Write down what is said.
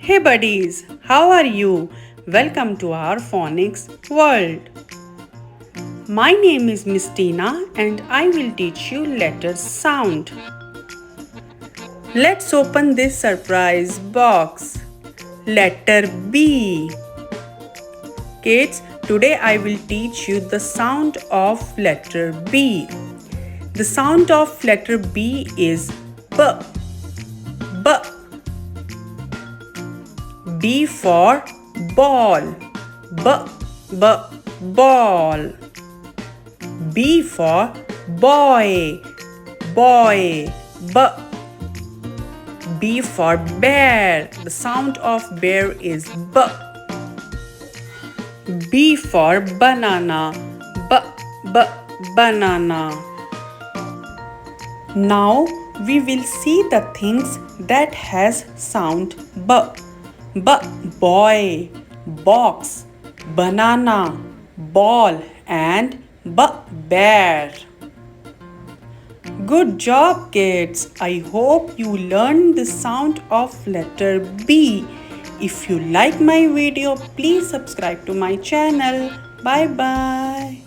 Hey buddies, how are you? Welcome to our phonics world. My name is Miss Tina and I will teach you letter sound. Let's open this surprise box. Letter B. Kids, today I will teach you the sound of letter B. The sound of letter B is B. B. B for ball. B, b, ball. B for boy. Boy. B. B for bear. The sound of bear is B. B for banana. B, b, banana. Now we will see the things that has sound B. Boy, box, banana, ball and bear. Good job kids. I hope you learned the sound of letter B. If you like my video, please subscribe to my channel. Bye bye.